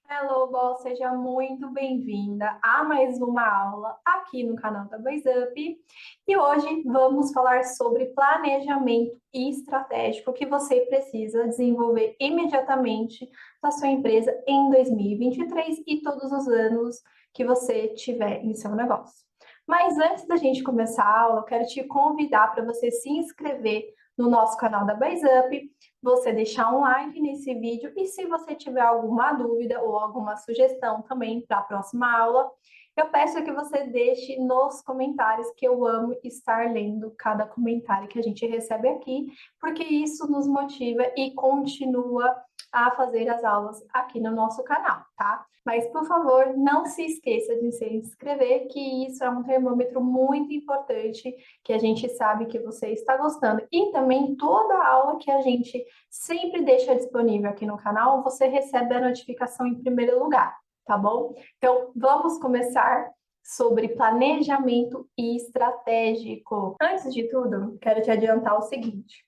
Hello, Boss, seja muito bem-vinda a mais uma aula aqui no canal da BuzzUp. E hoje vamos falar sobre planejamento estratégico que você precisa desenvolver imediatamente na sua empresa em 2023 e todos os anos que você tiver em seu negócio. Mas antes da gente começar a aula, eu quero te convidar para você se inscrever no nosso canal da BuzzUp, você deixar um like nesse vídeo e se você tiver alguma dúvida ou alguma sugestão também para a próxima aula, eu peço que você deixe nos comentários, que eu amo estar lendo cada comentário que a gente recebe aqui, porque isso nos motiva e continua a fazer as aulas aqui no nosso canal, tá? Mas, por favor, não se esqueça de se inscrever, que isso é um termômetro muito importante, que a gente sabe que você está gostando. E também toda aula que a gente sempre deixa disponível aqui no canal, você recebe a notificação em primeiro lugar, tá bom? Então, vamos começar sobre planejamento estratégico. Antes de tudo, quero te adiantar o seguinte: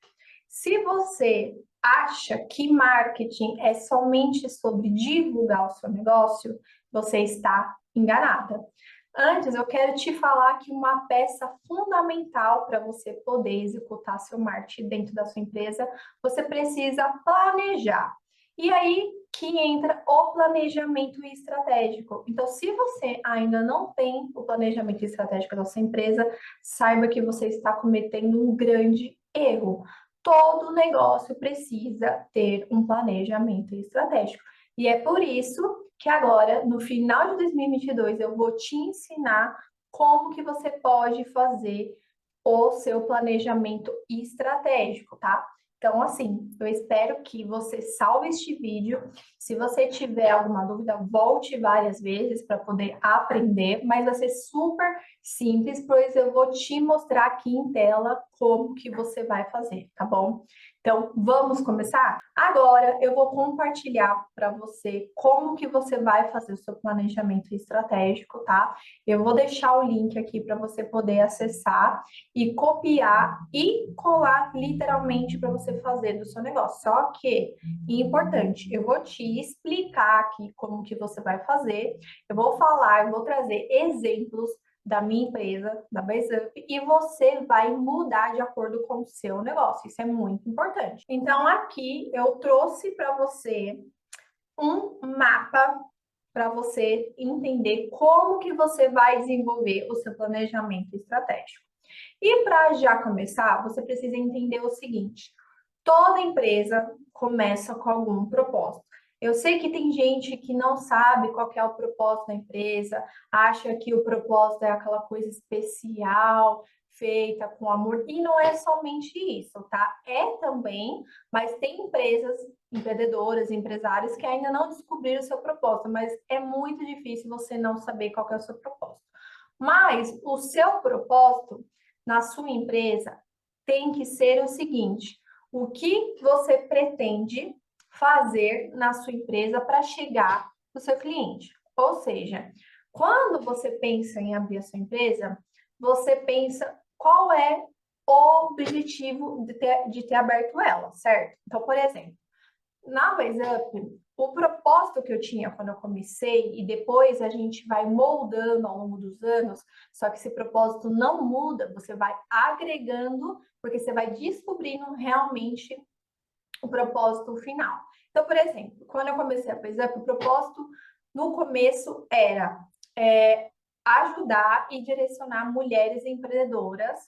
se você acha que marketing é somente sobre divulgar o seu negócio, você está enganada. Antes, eu quero te falar que uma peça fundamental para você poder executar seu marketing dentro da sua empresa, você precisa planejar. E aí que entra o planejamento estratégico. Então, se você ainda não tem o planejamento estratégico da sua empresa, saiba que você está cometendo um grande erro. Todo negócio precisa ter um planejamento estratégico. E é por isso que agora, no final de 2022, eu vou te ensinar como que você pode fazer o seu planejamento estratégico, tá? Então, assim, eu espero que você salve este vídeo. Se você tiver alguma dúvida, volte várias vezes para poder aprender, mas vai ser super simples, pois eu vou te mostrar aqui em tela como que você vai fazer, tá bom? Então, vamos começar? Agora eu vou compartilhar para você como que você vai fazer o seu planejamento estratégico, tá? Eu vou deixar o link aqui para você poder acessar e copiar e colar literalmente para você fazer do seu negócio. Só que, importante, eu vou te explicar aqui como que você vai fazer. Eu vou falar, eu vou trazer exemplos da minha empresa, da BuzzUp, e você vai mudar de acordo com o seu negócio. Isso é muito importante. Então, aqui eu trouxe para você um mapa para você entender como que você vai desenvolver o seu planejamento estratégico. E para já começar, você precisa entender o seguinte: toda empresa começa com algum propósito. Eu sei que tem gente que não sabe qual que é o propósito da empresa, acha que o propósito é aquela coisa especial, feita com amor, e não é somente isso, tá? É também, mas tem empresas, empreendedoras, empresários que ainda não descobriram o seu propósito, mas é muito difícil você não saber qual que é o seu propósito. Mas o seu propósito na sua empresa tem que ser o seguinte: o que você pretende fazer na sua empresa para chegar no seu cliente? Ou seja, quando você pensa em abrir a sua empresa, você pensa qual é o objetivo de ter aberto ela, certo? Então, por exemplo, na WhatsApp, o propósito que eu tinha quando eu comecei, e depois a gente vai moldando ao longo dos anos, só que esse propósito não muda, você vai agregando, porque você vai descobrindo realmente o propósito final. Então, por exemplo, quando eu comecei a WhatsApp, o propósito no começo era ajudar e direcionar mulheres empreendedoras.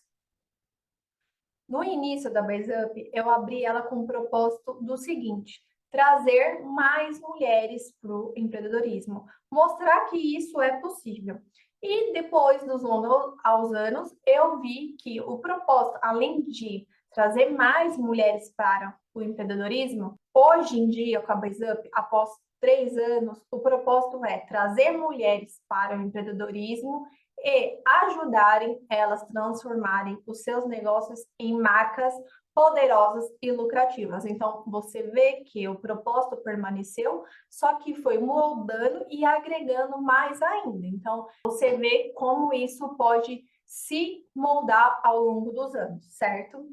No início da BuzzUp, eu abri ela com o propósito do seguinte: trazer mais mulheres para o empreendedorismo, mostrar que isso é possível. E depois dos longos aos anos, eu vi que o propósito, além de trazer mais mulheres para o empreendedorismo, hoje em dia, com a BuzzUp, após 3 anos, o propósito é trazer mulheres para o empreendedorismo e ajudarem elas a transformarem os seus negócios em marcas poderosas e lucrativas. Então, você vê que o propósito permaneceu, só que foi moldando e agregando mais ainda. Então, você vê como isso pode se moldar ao longo dos anos, certo?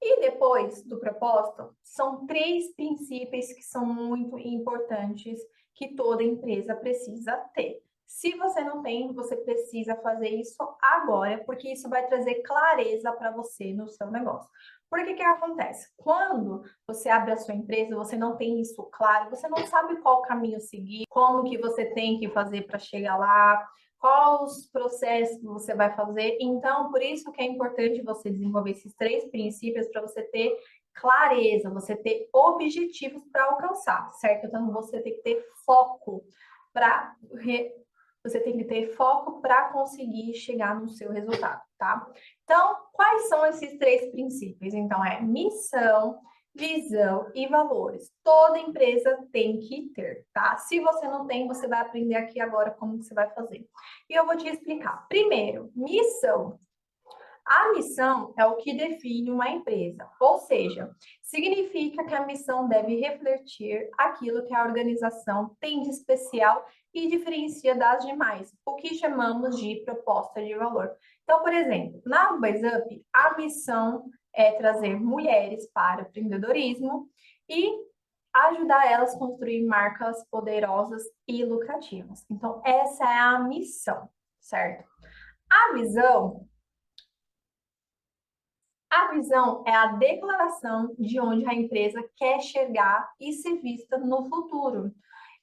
E depois do propósito, são 3 princípios que são muito importantes que toda empresa precisa ter. Se você não tem, você precisa fazer isso agora, porque isso vai trazer clareza para você no seu negócio. Por que que acontece? Quando você abre a sua empresa, você não tem isso claro, você não sabe qual caminho seguir, como que você tem que fazer para chegar lá, quais os processos você vai fazer. Então, por isso que é importante você desenvolver esses 3 princípios para você ter clareza, você ter objetivos para alcançar, certo? Então, você tem que ter foco para você tem que ter foco para conseguir chegar no seu resultado, tá? Então, quais são esses 3 princípios? Então, é missão, visão e valores. Toda empresa tem que ter, tá? Se você não tem, você vai aprender aqui agora como que você vai fazer. E eu vou te explicar. Primeiro, missão. A missão é o que define uma empresa, ou seja, significa que a missão deve refletir aquilo que a organização tem de especial e diferencia das demais, o que chamamos de proposta de valor. Então, por exemplo, na WhatsApp, a missão é trazer mulheres para o empreendedorismo e ajudar elas a construir marcas poderosas e lucrativas. Então, essa é a missão, certo? A visão A visão é a declaração de onde a empresa quer chegar e ser vista no futuro.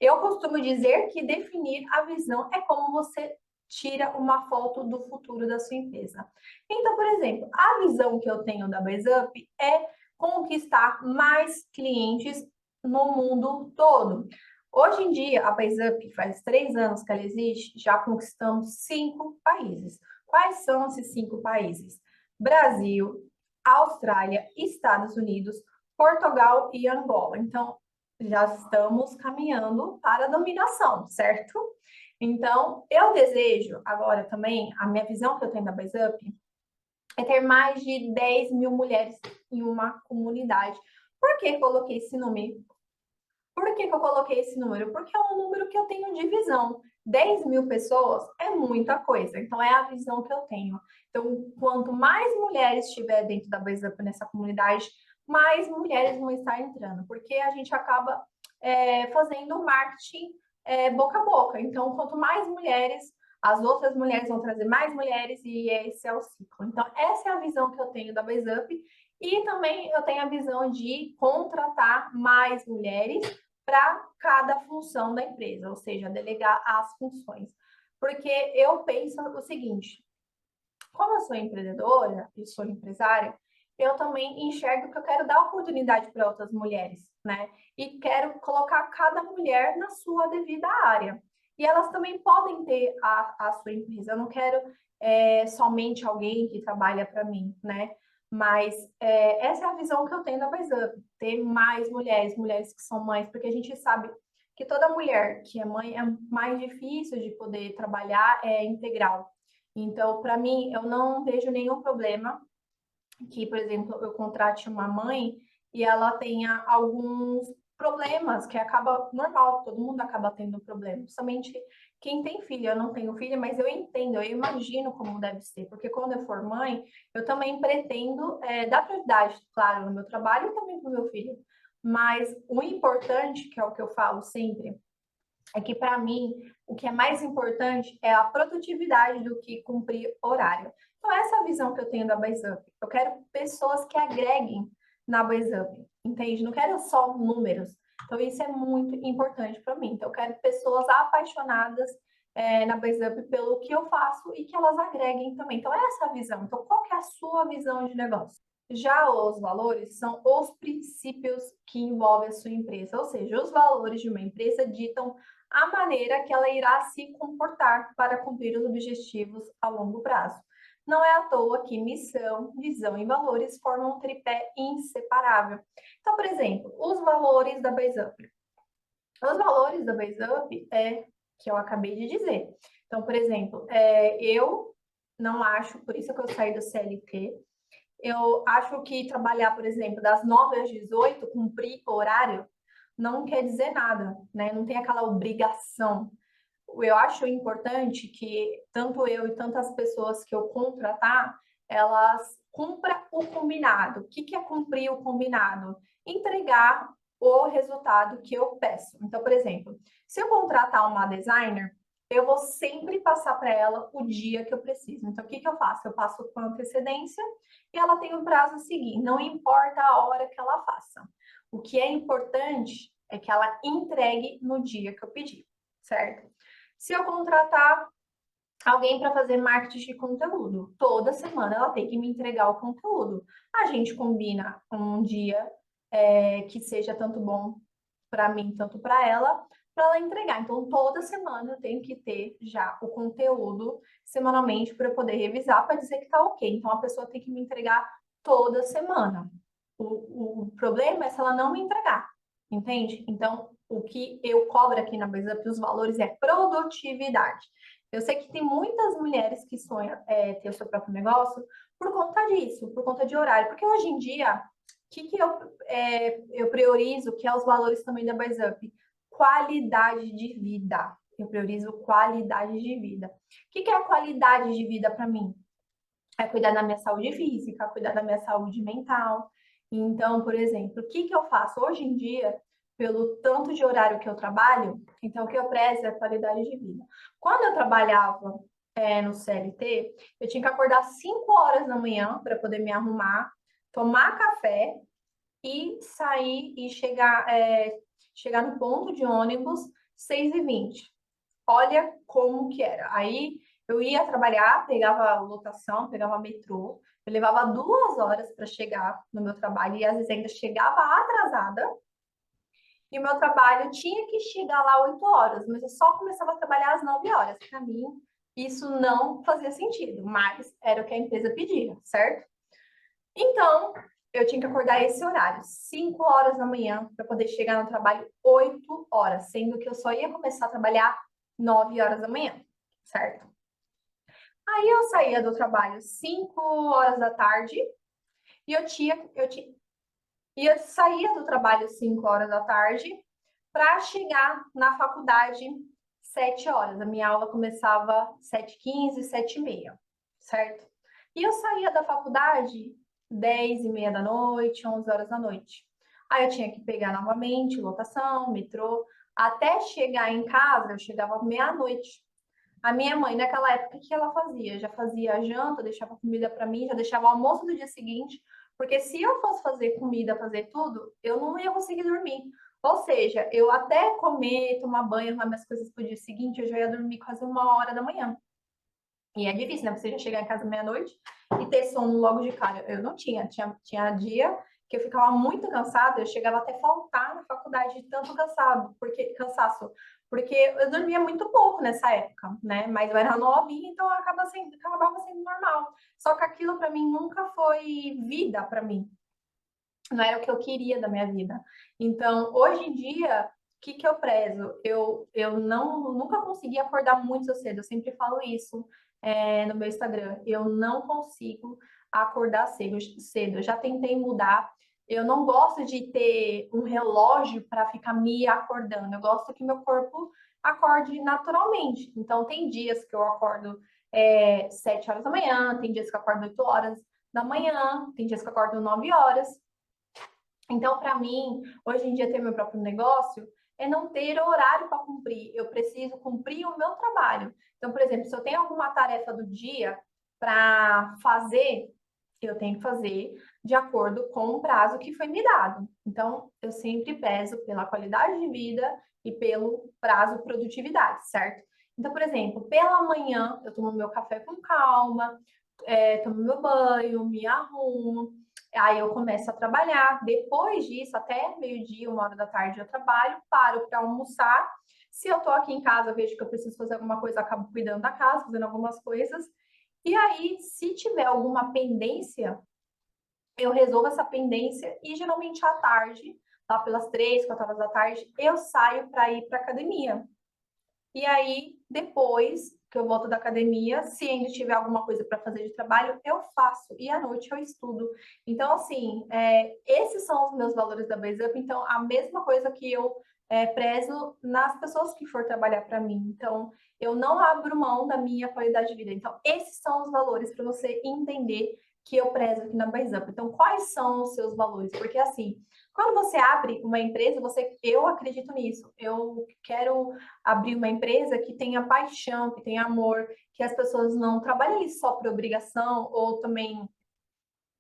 Eu costumo dizer que definir a visão é como você tira uma foto do futuro da sua empresa. Então, por exemplo, a visão que eu tenho da BaseUp é conquistar mais clientes no mundo todo. Hoje em dia, a BaseUp faz 3 anos que ela existe, já conquistamos 5 países. Quais são esses 5 países? Brasil, Austrália, Estados Unidos, Portugal e Angola. Então, já estamos caminhando para a dominação, certo? Então, eu desejo agora também, a minha visão que eu tenho da BaseUp é ter mais de 10 mil mulheres em uma comunidade. Por que coloquei esse número? Por que eu coloquei esse número? Porque é um número que eu tenho de visão. 10 mil pessoas é muita coisa, então é a visão que eu tenho. Então, quanto mais mulheres estiver dentro da BaseUp nessa comunidade, mais mulheres vão estar entrando, porque a gente acaba fazendo marketing boca a boca. Então, quanto mais mulheres, as outras mulheres vão trazer mais mulheres e esse é o ciclo. Então, essa é a visão que eu tenho da BaseUp e também eu tenho a visão de contratar mais mulheres para cada função da empresa, ou seja, delegar as funções. Porque eu penso o seguinte: como eu sou empreendedora e sou empresária, eu também enxergo que eu quero dar oportunidade para outras mulheres, né? E quero colocar cada mulher na sua devida área. E elas também podem ter a sua empresa. Eu não quero somente alguém que trabalha para mim, né? Mas essa é a visão que eu tenho da BaseUp, ter mais mulheres, mulheres que são mães, porque a gente sabe que toda mulher que é mãe é mais difícil de poder trabalhar integral. Então, para mim, eu não vejo nenhum problema que, por exemplo, eu contrate uma mãe e ela tenha alguns problemas, que acaba normal, todo mundo acaba tendo problema. Somente quem tem filho, eu não tenho filha, mas eu entendo, eu imagino como deve ser, porque quando eu for mãe, eu também pretendo dar prioridade, claro, no meu trabalho e também para o meu filho. Mas o importante, que é o que eu falo sempre, é que para mim o que é mais importante é a produtividade do que cumprir horário. Então essa é a visão que eu tenho da BaseUp. Eu quero pessoas que agreguem na BaseUp, entende? Não quero só números. Então isso é muito importante para mim. Então eu quero pessoas apaixonadas na BaseUp pelo que eu faço e que elas agreguem também. Então essa é a visão. Então qual que é a sua visão de negócio? Já os valores são os princípios que envolvem a sua empresa, ou seja, os valores de uma empresa ditam a maneira que ela irá se comportar para cumprir os objetivos a longo prazo. Não é à toa que missão, visão e valores formam um tripé inseparável. Então, por exemplo, os valores da BaseUp. Os valores da BaseUp é que eu acabei de dizer. Então, por exemplo, eu não acho, por isso que eu saí do CLT, eu acho que trabalhar, por exemplo, das 9 às 18, cumprir horário, não quer dizer nada, né? Não tem aquela obrigação. Eu acho importante que tanto eu e tantas pessoas que eu contratar, elas cumpra o combinado. O que que é cumprir o combinado? Entregar o resultado que eu peço. Então, por exemplo, se eu contratar uma designer, eu vou sempre passar para ela o dia que eu preciso. Então, o que que eu faço? Eu passo com antecedência e ela tem um prazo a seguir. Não importa a hora que ela faça. O que é importante é que ela entregue no dia que eu pedi, certo? Se eu contratar alguém para fazer marketing de conteúdo, toda semana ela tem que me entregar o conteúdo. A gente combina um dia que seja tanto bom para mim, tanto para ela entregar. Então, toda semana eu tenho que ter já o conteúdo semanalmente para eu poder revisar para dizer que está ok. Então, a pessoa tem que me entregar toda semana. O problema é se ela não me entregar, entende? Então, o que eu cobro aqui na BuzzUp, os valores é produtividade. Eu sei que tem muitas mulheres que sonham ter o seu próprio negócio por conta disso, por conta de horário. Porque hoje em dia, o que, que eu priorizo, que é os valores também da BuzzUp? Qualidade de vida. Eu priorizo qualidade de vida. O que, que é a qualidade de vida para mim? É cuidar da minha saúde física, cuidar da minha saúde mental. Então, por exemplo, o que que eu faço hoje em dia, pelo tanto de horário que eu trabalho? Então, o que eu prezo é a qualidade de vida. Quando eu trabalhava no CLT, eu tinha que acordar 5 horas da manhã para poder me arrumar, tomar café e sair e chegar no ponto de ônibus 6h20. Olha como que era. Aí eu ia trabalhar, pegava lotação, pegava metrô, eu levava 2 horas para chegar no meu trabalho e às vezes ainda chegava atrasada. E o meu trabalho tinha que chegar lá 8 horas, mas eu só começava a trabalhar às 9 horas. Para mim, isso não fazia sentido, mas era o que a empresa pedia, certo? Então, eu tinha que acordar esse horário, 5 horas da manhã, para poder chegar no trabalho 8 horas, sendo que eu só ia começar a trabalhar 9 horas da manhã, certo? Aí eu saía do trabalho 5 horas da tarde e eu saía do trabalho 5 horas da tarde para chegar na faculdade 7 horas. A minha aula começava 7h15, 7h30, certo? E eu saía da faculdade 10h30 da noite, 11 horas da noite. Aí eu tinha que pegar novamente lotação, metrô, até chegar em casa, eu chegava meia-noite. A minha mãe, naquela época, o que ela fazia? Já fazia a janta, deixava comida para mim, já deixava o almoço do dia seguinte, porque se eu fosse fazer comida, fazer tudo, eu não ia conseguir dormir. Ou seja, eu até comer, tomar banho, arrumar minhas coisas para o dia seguinte, eu já ia dormir quase 1 hora da manhã. E é difícil, né? Você já chegar em casa meia-noite e ter sono logo de cara. Eu não tinha dia que eu ficava muito cansada, eu chegava até a faltar na faculdade de tanto cansaço, porque eu dormia muito pouco nessa época, né? Mas eu era novinha, então acabava sendo normal. Só que aquilo para mim nunca foi vida para mim. Não era o que eu queria da minha vida. Então, hoje em dia, o que que eu prezo? Eu nunca consegui acordar muito cedo, eu sempre falo isso no meu Instagram. Eu não consigo acordar cedo. Eu já tentei mudar. Eu não gosto de ter um relógio para ficar me acordando. Eu gosto que meu corpo acorde naturalmente. Então, tem dias que eu acordo 7 horas da manhã, tem dias que eu acordo 8 horas da manhã, tem dias que eu acordo 9 horas. Então, para mim, hoje em dia, ter meu próprio negócio é não ter horário para cumprir. Eu preciso cumprir o meu trabalho. Então, por exemplo, se eu tenho alguma tarefa do dia para fazer, eu tenho que fazer de acordo com o prazo que foi me dado. Então, eu sempre peço pela qualidade de vida e pelo prazo produtividade, certo? Então, por exemplo, pela manhã eu tomo meu café com calma, tomo meu banho, me arrumo. Aí eu começo a trabalhar. Depois disso, até meio-dia, 1 hora da tarde, eu trabalho, paro para almoçar. Se eu tô aqui em casa, eu vejo que eu preciso fazer alguma coisa, eu acabo cuidando da casa, fazendo algumas coisas. E aí, se tiver alguma pendência, eu resolvo essa pendência e geralmente à tarde, lá pelas 3, 4 horas da tarde, eu saio para ir para academia. E aí, depois que eu volto da academia, se ainda tiver alguma coisa para fazer de trabalho, eu faço. E à noite eu estudo. Então, assim, esses são os meus valores da BuzzUp. Então, a mesma coisa que eu prezo nas pessoas que for trabalhar para mim. Então, eu não abro mão da minha qualidade de vida. Então, esses são os valores para você entender que eu prezo aqui na BaseUp. Então, quais são os seus valores? Porque, assim, quando você abre uma empresa, eu acredito nisso. Eu quero abrir uma empresa que tenha paixão, que tenha amor, que as pessoas não trabalhem ali só por obrigação ou também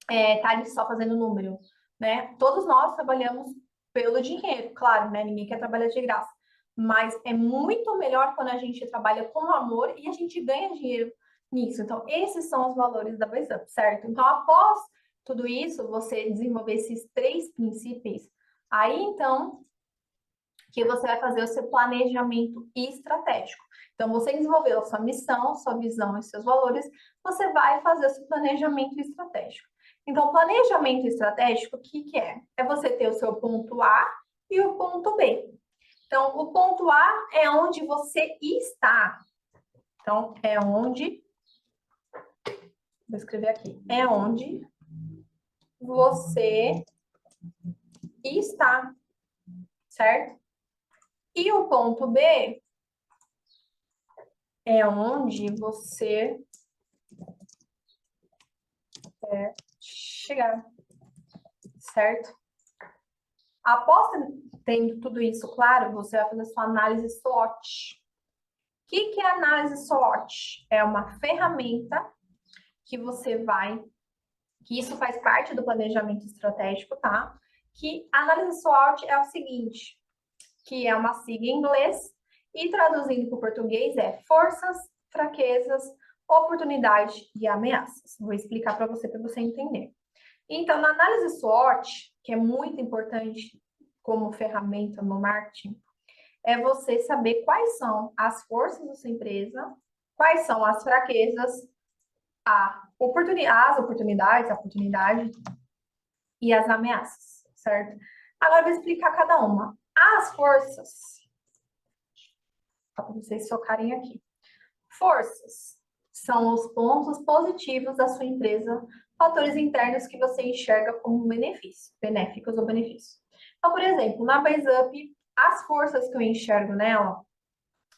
tá ali só fazendo número, né? Todos nós trabalhamos pelo dinheiro, claro, né? Ninguém quer trabalhar de graça. Mas é muito melhor quando a gente trabalha com amor e a gente ganha dinheiro nisso. Então, esses são os valores da BaseUp, certo? Então, após tudo isso, você desenvolver esses 3 princípios, aí então que você vai fazer o seu planejamento estratégico. Então, você desenvolveu a sua missão, sua visão e seus valores, você vai fazer o seu planejamento estratégico. Então, planejamento estratégico, o que que é? É você ter o seu ponto A e o ponto B. Então, o ponto A é onde você está. Então, é onde, vou escrever aqui, é onde você está, certo? E o ponto B é onde você quer chegar, certo? Após tendo tudo isso claro, você vai fazer sua análise SWOT. O que é análise SWOT? É uma ferramenta que você vai, que isso faz parte do planejamento estratégico, tá? Que a análise SWOT é o seguinte, que é uma sigla em inglês e traduzindo para o português é forças, fraquezas, oportunidades e ameaças. Vou explicar para você entender. Então, na análise SWOT, que é muito importante como ferramenta no marketing, é você saber quais são as forças da sua empresa, quais são as fraquezas, as oportunidades, a oportunidade e as ameaças, certo? Agora eu vou explicar cada uma. As forças, para vocês focarem aqui. Forças são os pontos positivos da sua empresa, fatores internos que você enxerga como benefício, benéficos ou benefícios. Então, por exemplo, na BaseUp, as forças que eu enxergo nela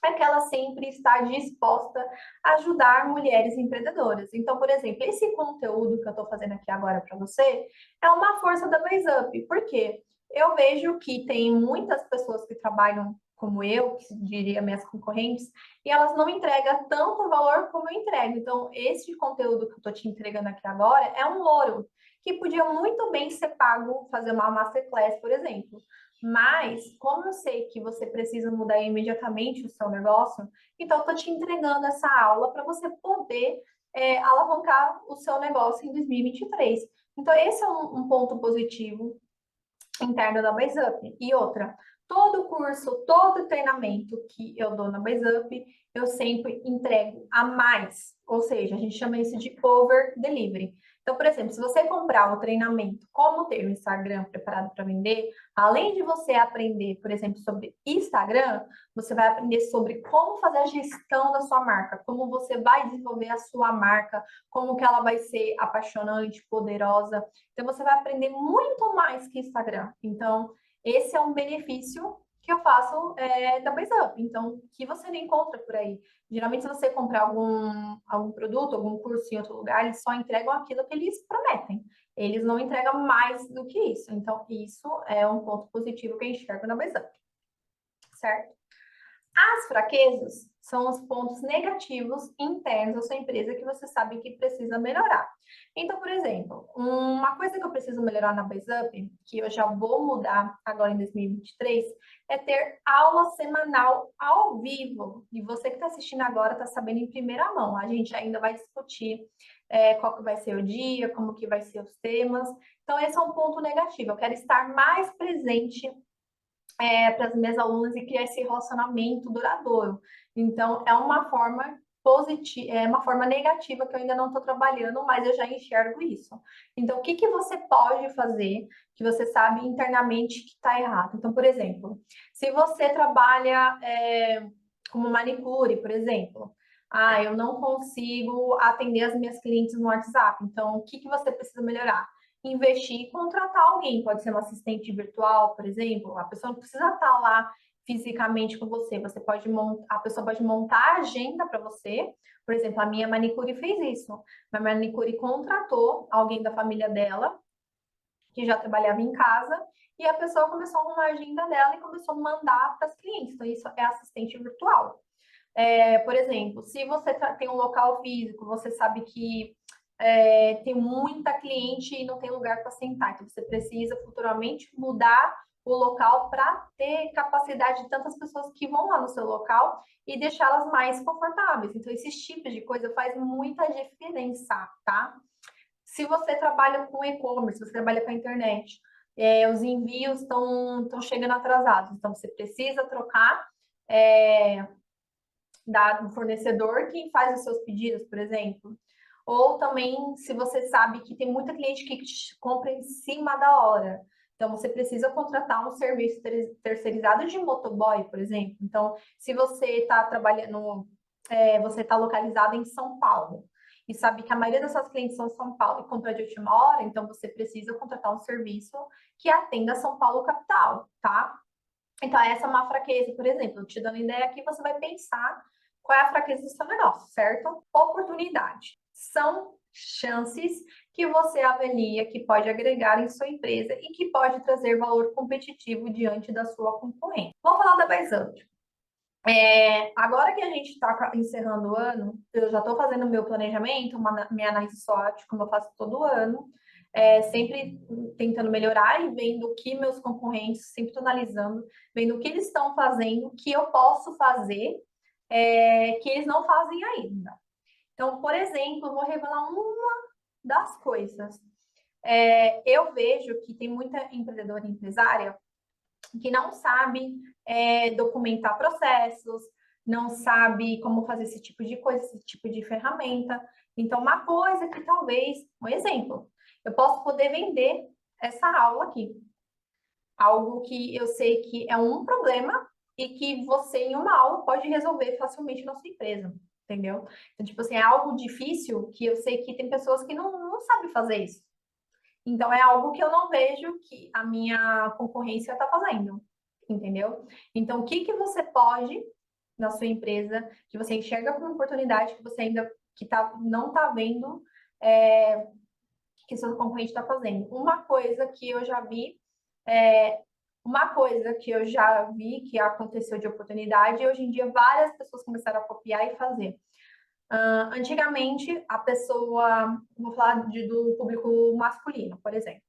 é que ela sempre está disposta a ajudar mulheres empreendedoras. Então, por exemplo, esse conteúdo que eu estou fazendo aqui agora para você é uma força da BaseUp. Por quê? Eu vejo que tem muitas pessoas que trabalham como eu, que diria minhas concorrentes, e elas não entregam tanto valor como eu entrego. Então, esse conteúdo que eu estou te entregando aqui agora é um ouro, que podia muito bem ser pago, fazer uma masterclass, por exemplo. Mas, como eu sei que você precisa mudar imediatamente o seu negócio, então eu estou te entregando essa aula para você poder alavancar o seu negócio em 2023. Então, esse é um ponto positivo interno da BaseUp. E outra, todo curso, todo treinamento que eu dou na BaseUp, eu sempre entrego a mais. Ou seja, a gente chama isso de over delivery. Então, por exemplo, se você comprar o treinamento Como Ter um Instagram Preparado para Vender, além de você aprender, por exemplo, sobre Instagram, você vai aprender sobre como fazer a gestão da sua marca, como você vai desenvolver a sua marca, como que ela vai ser apaixonante, poderosa. Então, você vai aprender muito mais que Instagram. Então, esse é um benefício que eu faço da BaseUp. Então, que você não encontra por aí. Geralmente, se você comprar algum produto, algum curso em outro lugar, eles só entregam aquilo que eles prometem. Eles não entregam mais do que isso. Então, isso é um ponto positivo que eu enxergo na BaseUp. Certo? As fraquezas são os pontos negativos internos da sua empresa que você sabe que precisa melhorar. Então, por exemplo, uma coisa que eu preciso melhorar na BaseUp, que eu já vou mudar agora em 2023, é ter aula semanal ao vivo. E você que está assistindo agora está sabendo em primeira mão. A gente ainda vai discutir qual que vai ser o dia, como que vai ser os temas. Então, esse é um ponto negativo. Eu quero estar mais presente para as minhas alunas e criar esse relacionamento duradouro. Então, é uma forma positiva, é uma forma negativa que eu ainda não estou trabalhando, mas eu já enxergo isso. Então, o que que você pode fazer que você sabe internamente que está errado? Então, por exemplo, se você trabalha como manicure, por exemplo, eu não consigo atender as minhas clientes no WhatsApp. Então, o que que você precisa melhorar? Investir e contratar alguém, pode ser um assistente virtual, por exemplo, a pessoa não precisa estar lá fisicamente com você. Você pode a pessoa pode montar a agenda para você. Por exemplo, a minha manicure fez isso. A manicure contratou alguém da família dela, que já trabalhava em casa, e a pessoa começou a arrumar a agenda dela e começou a mandar para as clientes. Então, isso é assistente virtual. Por exemplo, se você tem um local físico, você sabe que tem muita cliente e não tem lugar para sentar, então você precisa futuramente mudar o local para ter capacidade de tantas pessoas que vão lá no seu local e deixá-las mais confortáveis. Então, esses tipos de coisa faz muita diferença, tá? Se você trabalha com e-commerce, você trabalha com a internet, os envios estão chegando atrasados, então você precisa trocar do fornecedor que faz os seus pedidos, por exemplo. Ou também, se você sabe que tem muita cliente que compra em cima da hora. Então, você precisa contratar um serviço terceirizado de motoboy, por exemplo. Então, se você está trabalhando, você está localizado em São Paulo e sabe que a maioria das suas clientes são São Paulo e compra de última hora, então você precisa contratar um serviço que atenda São Paulo capital, tá? Então, essa é uma fraqueza, por exemplo, te dando ideia aqui, você vai pensar qual é a fraqueza do seu negócio, certo? Oportunidade. São chances que você avalia que pode agregar em sua empresa e que pode trazer valor competitivo diante da sua concorrente. Vou falar da BuySup. Agora que a gente está encerrando o ano, eu já estou fazendo o meu planejamento, minha análise SWOT, como eu faço todo ano, sempre tentando melhorar e vendo o que meus concorrentes, sempre estou analisando, vendo o que eles estão fazendo, que eu posso fazer, que eles não fazem ainda. Então, por exemplo, eu vou revelar uma das coisas. Eu vejo que tem muita empreendedora e empresária que não sabe documentar processos, não sabe como fazer esse tipo de coisa, esse tipo de ferramenta. Então, uma coisa que talvez, um exemplo, eu posso poder vender essa aula aqui. Algo que eu sei que é um problema e que você, em uma aula, pode resolver facilmente na sua empresa, entendeu? Então, tipo assim, é algo difícil que eu sei que tem pessoas que não sabem fazer isso. Então, é algo que eu não vejo que a minha concorrência está fazendo, entendeu? Então, o que que você pode, na sua empresa, que você enxerga como oportunidade, que você ainda não está vendo que seu concorrente está fazendo? Uma coisa que eu já vi, que aconteceu de oportunidade, e hoje em dia várias pessoas começaram a copiar e fazer. Antigamente, a pessoa, vou falar do público masculino, por exemplo.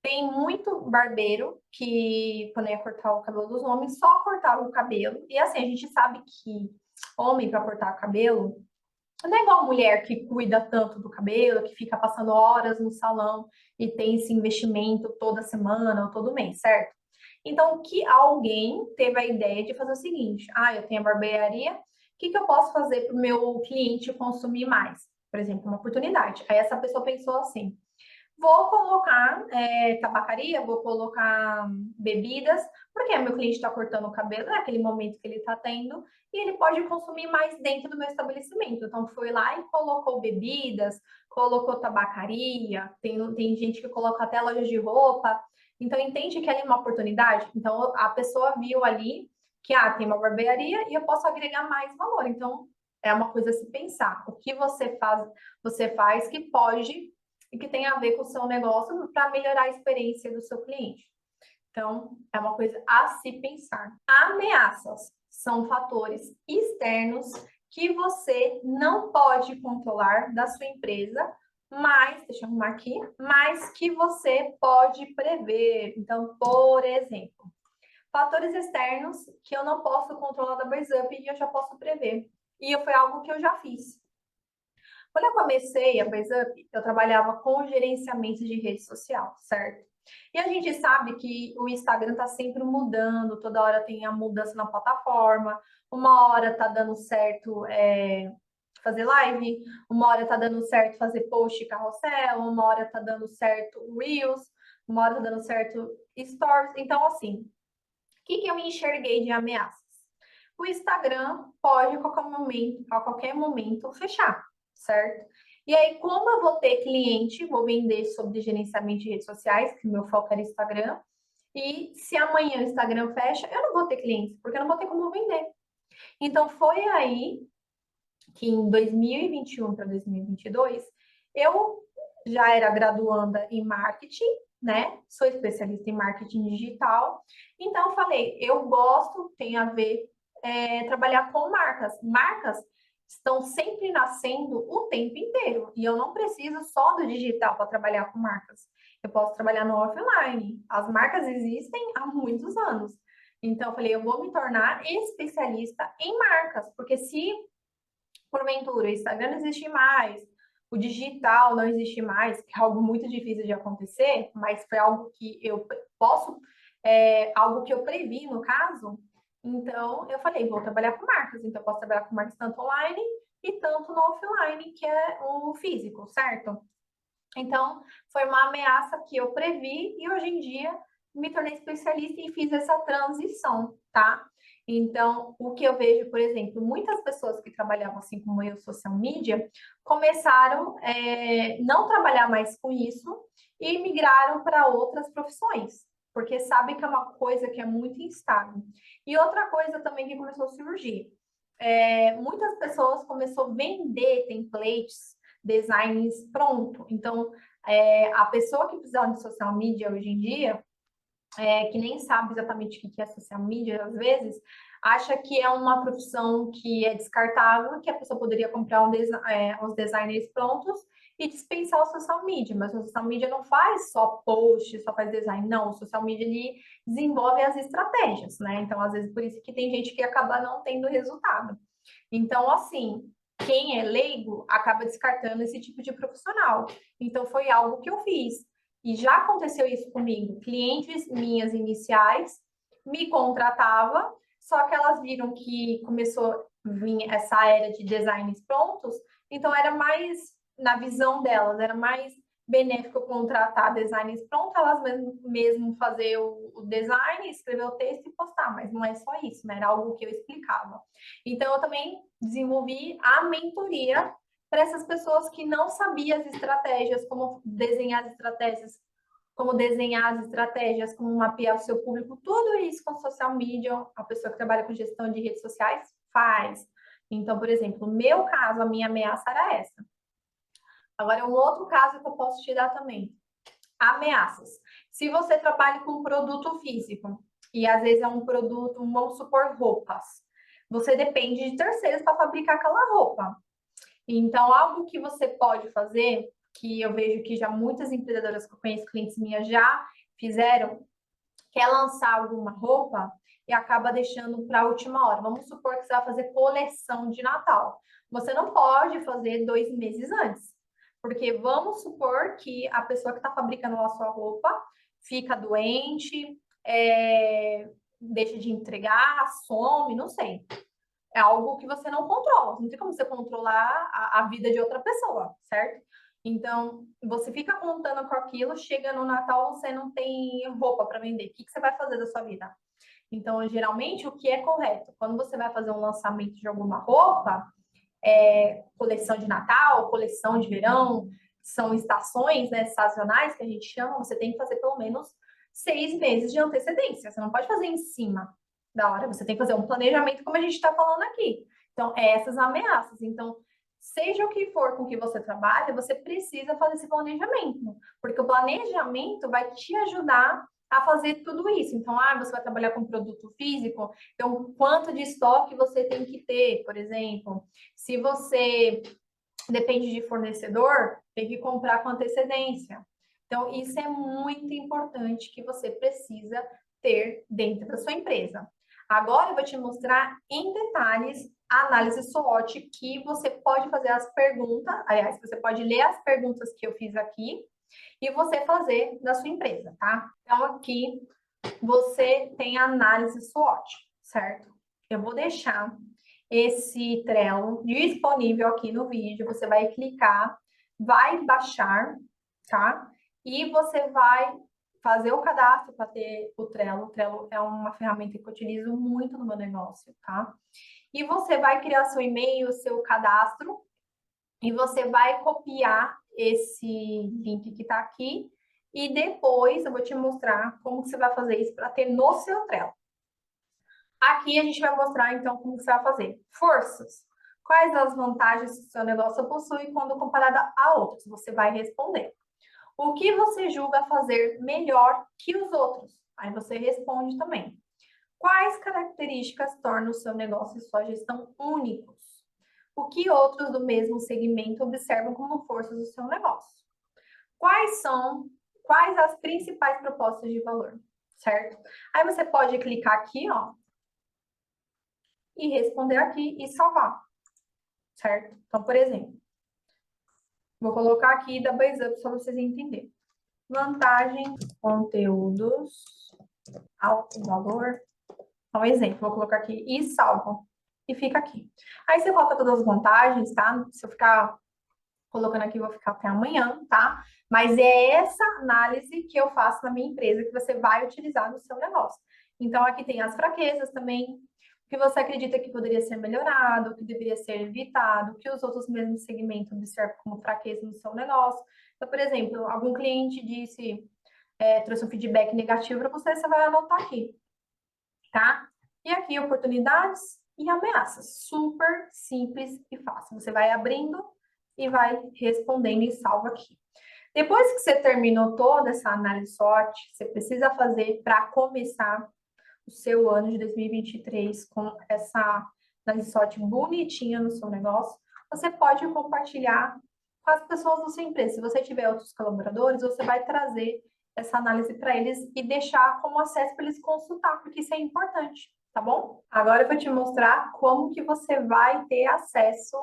Tem muito barbeiro que, quando ia cortar o cabelo dos homens, só cortava o cabelo. E assim, a gente sabe que homem para cortar o cabelo não é igual mulher que cuida tanto do cabelo, que fica passando horas no salão e tem esse investimento toda semana ou todo mês, certo? Então, que alguém teve a ideia de fazer o seguinte: eu tenho a barbearia, o que eu posso fazer para o meu cliente consumir mais? Por exemplo, uma oportunidade. Aí essa pessoa pensou assim: vou colocar tabacaria, vou colocar bebidas, porque meu cliente está cortando o cabelo, é aquele momento que ele está tendo, e ele pode consumir mais dentro do meu estabelecimento. Então, foi lá e colocou bebidas, colocou tabacaria, tem gente que coloca até lojas de roupa. Então, entende que ali é uma oportunidade? Então, a pessoa viu ali que tem uma barbearia e eu posso agregar mais valor. Então, é uma coisa a se pensar. O que você faz que pode e que tem a ver com o seu negócio para melhorar a experiência do seu cliente. Então, é uma coisa a se pensar. Ameaças são fatores externos que você não pode controlar da sua empresa, mas, deixa eu arrumar aqui, mas que você pode prever. Então, por exemplo, fatores externos que eu não posso controlar da BuySup e eu já posso prever. E foi algo que eu já fiz. Quando eu comecei a BuySup, eu trabalhava com gerenciamento de rede social, certo? E a gente sabe que o Instagram está sempre mudando, toda hora tem a mudança na plataforma, uma hora tá dando certo fazer live, uma hora tá dando certo fazer post carrossel, uma hora tá dando certo Reels, uma hora tá dando certo Stories. Então, assim, o que eu enxerguei de ameaças? O Instagram pode a qualquer momento fechar, certo? E aí, como eu vou ter cliente, vou vender sobre gerenciamento de redes sociais, que meu foco era Instagram, E se amanhã o Instagram fecha, eu não vou ter clientes, porque eu não vou ter como vender. Então foi aí que em 2021 para 2022, eu já era graduanda em marketing, né? Sou especialista em marketing digital. Então, eu falei, eu gosto, tem a ver trabalhar com marcas. Marcas estão sempre nascendo o tempo inteiro. E eu não preciso só do digital para trabalhar com marcas. Eu posso trabalhar no offline. As marcas existem há muitos anos. Então, eu falei, eu vou me tornar especialista em marcas, porque se porventura o Instagram não existe mais, o digital não existe mais, que é algo muito difícil de acontecer, mas foi algo que eu posso, algo que eu previ no caso. Então, eu falei, vou trabalhar com marcas, então eu posso trabalhar com marcas tanto online e tanto no offline, que é o físico, certo? Então, foi uma ameaça que eu previ e hoje em dia me tornei especialista e fiz essa transição, tá? Então, o que eu vejo, por exemplo, muitas pessoas que trabalhavam assim como eu, social media, começaram não trabalhar mais com isso e migraram para outras profissões, porque sabem que é uma coisa que é muito instável. E outra coisa também que começou a surgir, muitas pessoas começaram a vender templates designs pronto. Então, a pessoa que precisa de social media hoje em dia, que nem sabe exatamente o que é social media, às vezes, acha que é uma profissão que é descartável, que a pessoa poderia comprar os designers prontos e dispensar o social media, mas o social media não faz só post, só faz design, não, o social media ele desenvolve as estratégias, né? Então, às vezes, por isso que tem gente que acaba não tendo resultado. Então, assim, quem é leigo acaba descartando esse tipo de profissional. Então, foi algo que eu fiz. E já aconteceu isso comigo. Clientes minhas iniciais me contratavam, só que elas viram que começou a vir essa era de designs prontos, então era mais, na visão delas, era mais benéfico contratar designers prontos, elas mesmo fazer o design, escrever o texto e postar, mas não é só isso, né? Era algo que eu explicava. Então, eu também desenvolvi a mentoria para essas pessoas que não sabiam as estratégias, como desenhar as estratégias, como mapear o seu público, tudo isso com social media, a pessoa que trabalha com gestão de redes sociais faz. Então, por exemplo, no meu caso, a minha ameaça era essa. Agora, um outro caso que eu posso te dar também. Ameaças. Se você trabalha com produto físico, e às vezes é um produto, vamos supor, roupas, você depende de terceiros para fabricar aquela roupa. Então, algo que você pode fazer, que eu vejo que já muitas empreendedoras que eu conheço, clientes minhas já fizeram, quer lançar alguma roupa e acaba deixando para a última hora. Vamos supor que você vai fazer coleção de Natal. Você não pode fazer 2 meses antes, porque vamos supor que a pessoa que está fabricando a sua roupa fica doente, deixa de entregar, some, não sei. É algo que você não controla. Não tem como você controlar a vida de outra pessoa, certo? Então, você fica contando com aquilo, chega no Natal, você não tem roupa para vender. O que você vai fazer da sua vida? Então, geralmente, o que é correto? Quando você vai fazer um lançamento de alguma roupa, coleção de Natal, coleção de verão, são estações, né, sazonais que a gente chama, você tem que fazer pelo menos 6 meses de antecedência. Você não pode fazer em cima da hora, você tem que fazer um planejamento, como a gente está falando aqui. Então, essas ameaças. Então, seja o que for com que você trabalha, você precisa fazer esse planejamento, porque o planejamento vai te ajudar a fazer tudo isso. Então, você vai trabalhar com produto físico, então quanto de estoque você tem que ter, por exemplo. Se você depende de fornecedor, tem que comprar com antecedência. Então, isso é muito importante que você precisa ter dentro da sua empresa. Agora eu vou te mostrar em detalhes a análise SWOT que você pode fazer as perguntas, aliás, você pode ler as perguntas que eu fiz aqui e você fazer na sua empresa, tá? Então, aqui você tem a análise SWOT, certo? Eu vou deixar esse Trello disponível aqui no vídeo. Você vai clicar, vai baixar, tá? E você vai fazer o cadastro para ter o Trello. O Trello é uma ferramenta que eu utilizo muito no meu negócio, tá? E você vai criar seu e-mail, seu cadastro, e você vai copiar esse link que está aqui E depois eu vou te mostrar como que você vai fazer isso para ter no seu Trello. Aqui a gente vai mostrar, então, como você vai fazer. Forças. Quais as vantagens que o seu negócio possui quando comparada a outros? Você vai responder. O que você julga fazer melhor que os outros? Aí você responde também. Quais características tornam o seu negócio e sua gestão únicos? O que outros do mesmo segmento observam como forças do seu negócio? Quais as principais propostas de valor, certo? Aí você pode clicar aqui, ó, e responder aqui e salvar, certo? Então, por exemplo, vou colocar aqui da BuzzUp só para vocês entenderem. Vantagem, conteúdos, alto valor. Um exemplo, vou colocar aqui e salvo. E fica aqui. Aí você coloca todas as vantagens, tá? Se eu ficar colocando aqui, eu vou ficar até amanhã, tá? Mas é essa análise que eu faço na minha empresa que você vai utilizar no seu negócio. Então, aqui tem as fraquezas também, o que você acredita que poderia ser melhorado, o que deveria ser evitado, o que os outros mesmos segmentos observam como fraqueza no seu negócio. Então, por exemplo, algum cliente disse, trouxe um feedback negativo para você, você vai anotar aqui, tá? E aqui, oportunidades e ameaças. Super simples e fácil. Você vai abrindo e vai respondendo e salva aqui. Depois que você terminou toda essa análise SWOT, você precisa fazer para começar o seu ano de 2023 com essa análise SWOT bonitinha no seu negócio, você pode compartilhar com as pessoas da sua empresa. Se você tiver outros colaboradores, você vai trazer essa análise para eles e deixar como acesso para eles consultar, porque isso é importante, tá bom? Agora eu vou te mostrar como que você vai ter acesso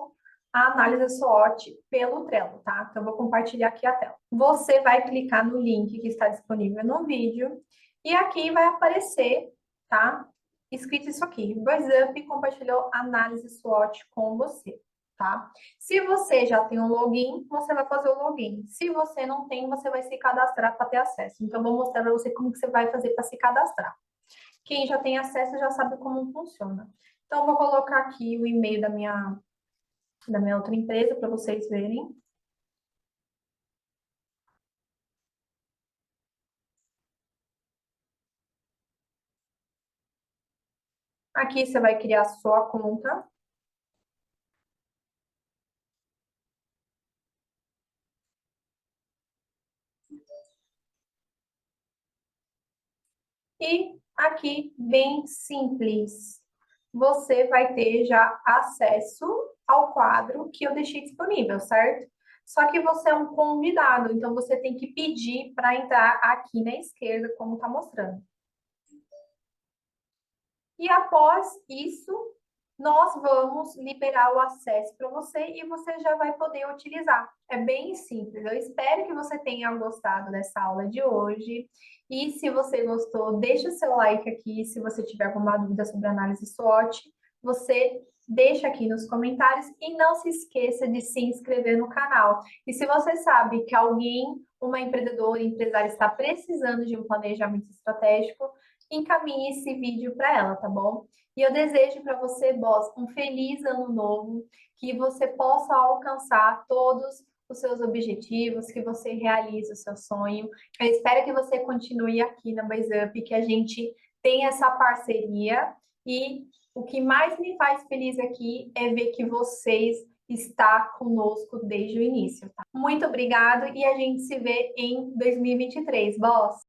à análise SWOT pelo Trello, tá? Então, eu vou compartilhar aqui a tela. Você vai clicar no link que está disponível no vídeo e aqui vai aparecer, tá? Escrito isso aqui, BuzzUp compartilhou análise SWOT com você, tá? Se você já tem um login, você vai fazer o login. Se você não tem, você vai se cadastrar para ter acesso. Então, eu vou mostrar para você como que você vai fazer para se cadastrar. Quem já tem acesso já sabe como funciona. Então, eu vou colocar aqui o e-mail da minha outra empresa para vocês verem. Aqui você vai criar a sua conta. E aqui, bem simples, você vai ter já acesso ao quadro que eu deixei disponível, certo? Só que você é um convidado, então você tem que pedir para entrar aqui na esquerda, como está mostrando. E após isso, nós vamos liberar o acesso para você e você já vai poder utilizar. É bem simples. Eu espero que você tenha gostado dessa aula de hoje. E se você gostou, deixa o seu like aqui. Se você tiver alguma dúvida sobre análise SWOT, você deixa aqui nos comentários e não se esqueça de se inscrever no canal. E se você sabe que alguém, uma empreendedora, empresária está precisando de um planejamento estratégico, encaminhe esse vídeo para ela, tá bom? E eu desejo para você, boss, um feliz ano novo, que você possa alcançar todos os seus objetivos, que você realize o seu sonho. Eu espero que você continue aqui na BuzzUp, que a gente tenha essa parceria. E o que mais me faz feliz aqui é ver que vocês está conosco desde o início, tá? Muito obrigado e a gente se vê em 2023, boss!